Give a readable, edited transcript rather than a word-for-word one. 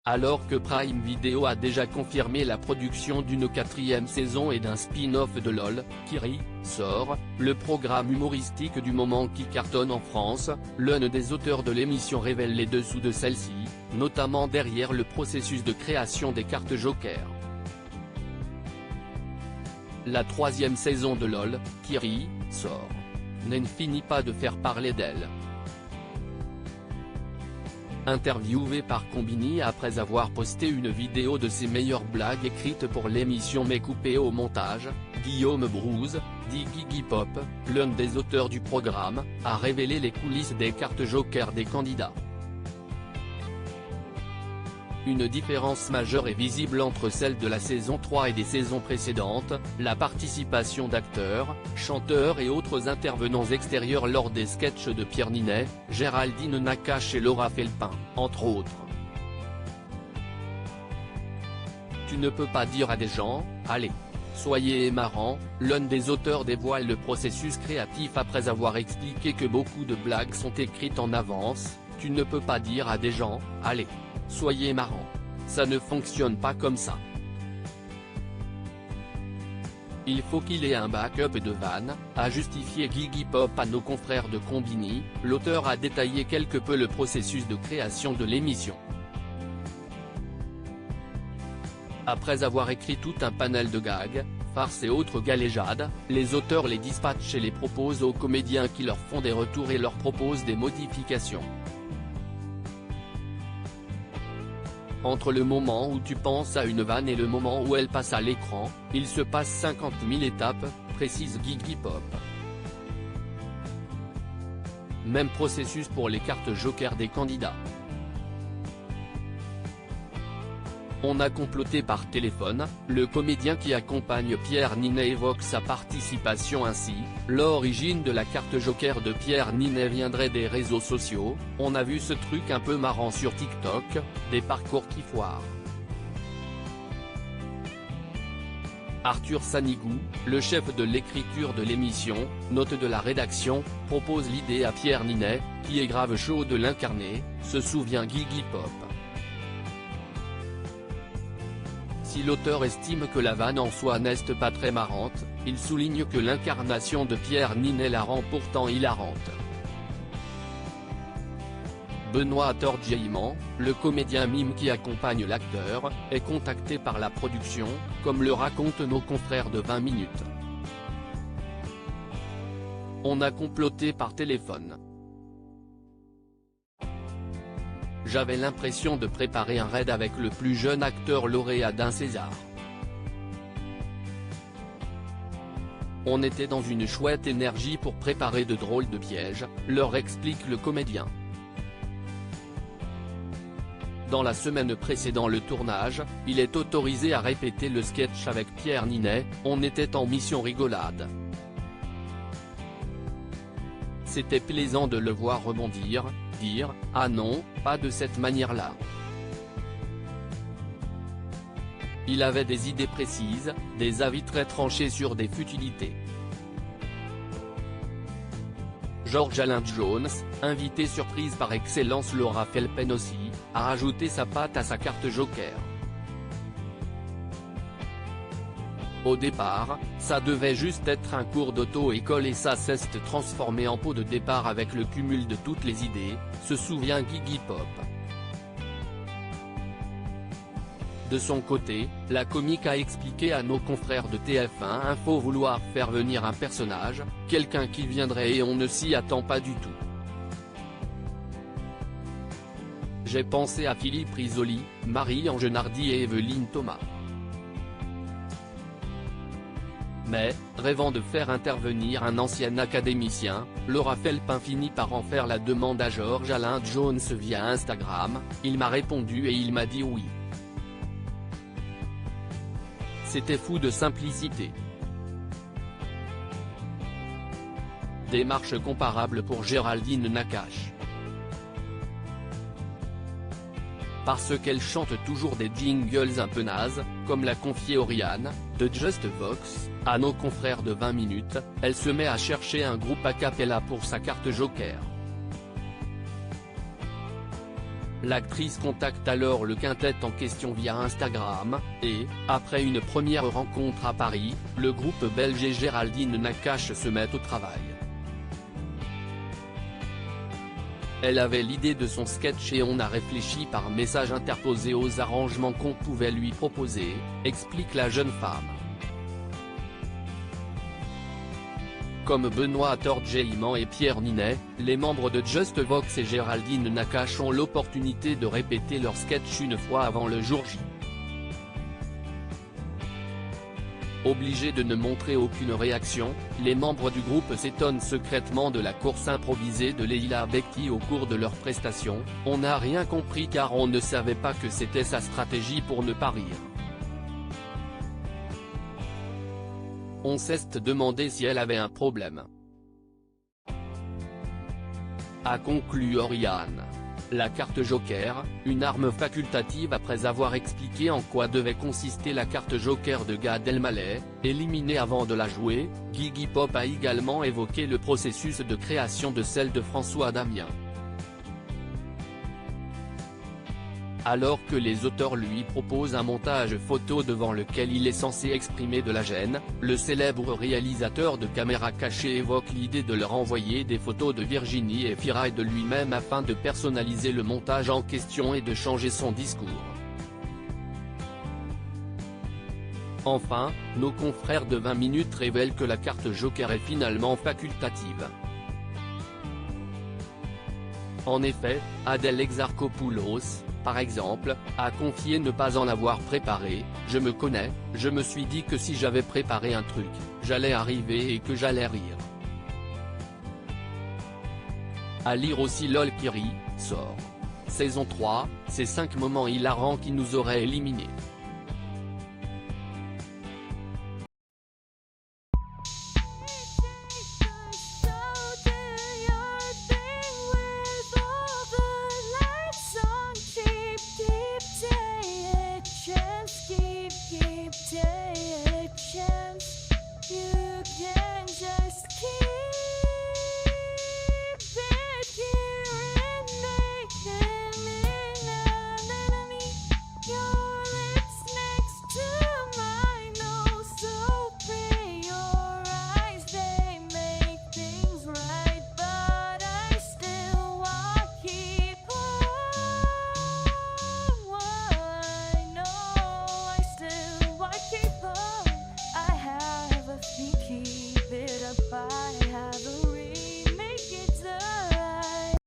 Alors que Prime Video a déjà confirmé la production d'une 4e saison et d'un spin-off de LOL, Kiri, sort, le programme humoristique du moment qui cartonne en France, l'un des auteurs de l'émission révèle les dessous de celle-ci, notamment derrière le processus de création des cartes Joker. La 3e saison de LOL, Kiri, sort. Ne finit pas de faire parler d'elle. Interviewé par Combini après avoir posté une vidéo de ses meilleures blagues écrites pour l'émission mais coupées au montage, Guillaume Brouze, dit Gigi Pop, l'un des auteurs du programme, a révélé les coulisses des cartes Joker des candidats. Une différence majeure est visible entre celle de la saison 3 et des saisons précédentes, la participation d'acteurs, chanteurs et autres intervenants extérieurs lors des sketchs de Pierre Ninet, Géraldine Nakache et Laura Felpin, entre autres. Tu ne peux pas dire à des gens, allez, soyez marrant, l'un des auteurs dévoile le processus créatif après avoir expliqué que beaucoup de blagues sont écrites en avance, tu ne peux pas dire à des gens, allez, soyez marrant. Ça ne fonctionne pas comme ça. Il faut qu'il ait un backup de vannes, a justifié Gigi Pop à nos confrères de Combini. L'auteur a détaillé quelque peu le processus de création de l'émission. Après avoir écrit tout un panel de gags, farces et autres galéjades, les auteurs les dispatchent et les proposent aux comédiens qui leur font des retours et leur proposent des modifications. Entre le moment où tu penses à une vanne et le moment où elle passe à l'écran, il se passe 50 000 étapes, précise Gigi Pop. Même processus pour les cartes Joker des candidats. On a comploté par téléphone, le comédien qui accompagne Pierre Ninet évoque sa participation ainsi, l'origine de la carte Joker de Pierre Ninet viendrait des réseaux sociaux, on a vu ce truc un peu marrant sur TikTok, des parcours qui foirent. Arthur Sanigou, le chef de l'écriture de l'émission, note de la rédaction, propose l'idée à Pierre Ninet, qui est grave chaud de l'incarner, se souvient Gigi Pop. Si l'auteur estime que la vanne en soi n'est pas très marrante, il souligne que l'incarnation de Pierre Ninet la rend pourtant hilarante. Benoît Torgiaiman, le comédien mime qui accompagne l'acteur, est contacté par la production, comme le racontent nos confrères de 20 minutes. On a comploté par téléphone. J'avais l'impression de préparer un raid avec le plus jeune acteur lauréat d'un César. On était dans une chouette énergie pour préparer de drôles de pièges, leur explique le comédien. Dans la semaine précédant le tournage, il est autorisé à répéter le sketch avec Pierre Ninet, on était en mission rigolade. C'était plaisant de le voir rebondir, dire « Ah non, pas de cette manière-là ». Il avait des idées précises, des avis très tranchés sur des futilités. George Alain Jones, invité surprise par excellence Laura Felpin aussi, a rajouté sa patte à sa carte Joker. Au départ, ça devait juste être un cours d'auto-école et ça s'est transformé en pot de départ avec le cumul de toutes les idées, se souvient Gigi Pop. De son côté, la comique a expliqué à nos confrères de TF1 Info vouloir faire venir un personnage, quelqu'un qui viendrait et on ne s'y attend pas du tout. J'ai pensé à Philippe Risoli, Marie-Ange Nardi et Evelyne Thomas. Mais, rêvant de faire intervenir un ancien académicien, Laura Felpin finit par en faire la demande à George Alain Jones via Instagram, il m'a répondu et il m'a dit oui. C'était fou de simplicité. Démarche comparable pour Géraldine Nakache. Parce qu'elle chante toujours des jingles un peu nazes, comme l'a confié Oriane, de Just Vox, à nos confrères de 20 minutes, elle se met à chercher un groupe a cappella pour sa carte Joker. L'actrice contacte alors le quintet en question via Instagram, et, après une première rencontre à Paris, le groupe belge et Géraldine Nakache se met au travail. Elle avait l'idée de son sketch et on a réfléchi par message interposé aux arrangements qu'on pouvait lui proposer, explique la jeune femme. Comme Benoît Torgeman et Pierre Ninet, les membres de Just Vox et Géraldine Nakache ont l'opportunité de répéter leur sketch une fois avant le jour J. Obligés de ne montrer aucune réaction, les membres du groupe s'étonnent secrètement de la course improvisée de Leila Bekti au cours de leur prestation. On n'a rien compris car on ne savait pas que c'était sa stratégie pour ne pas rire. On s'est demandé si elle avait un problème, a conclu Oriane. La carte Joker, une arme facultative. Après avoir expliqué en quoi devait consister la carte Joker de Gad Elmaleh, éliminée avant de la jouer, Gigi Pop a également évoqué le processus de création de celle de François Damien. Alors que les auteurs lui proposent un montage photo devant lequel il est censé exprimer de la gêne, le célèbre réalisateur de caméra cachée évoque l'idée de leur envoyer des photos de Virginie Efira et de lui-même afin de personnaliser le montage en question et de changer son discours. Enfin, nos confrères de 20 minutes révèlent que la carte Joker est finalement facultative. En effet, Adèle Exarchopoulos, par exemple, a confié ne pas en avoir préparé. « Je me connais, je me suis dit que si j'avais préparé un truc, j'allais arriver et que j'allais rire. » À lire aussi LOL qui rit, sort. Saison 3, ces 5 moments hilarants qui nous auraient éliminés. Keep it up, I have a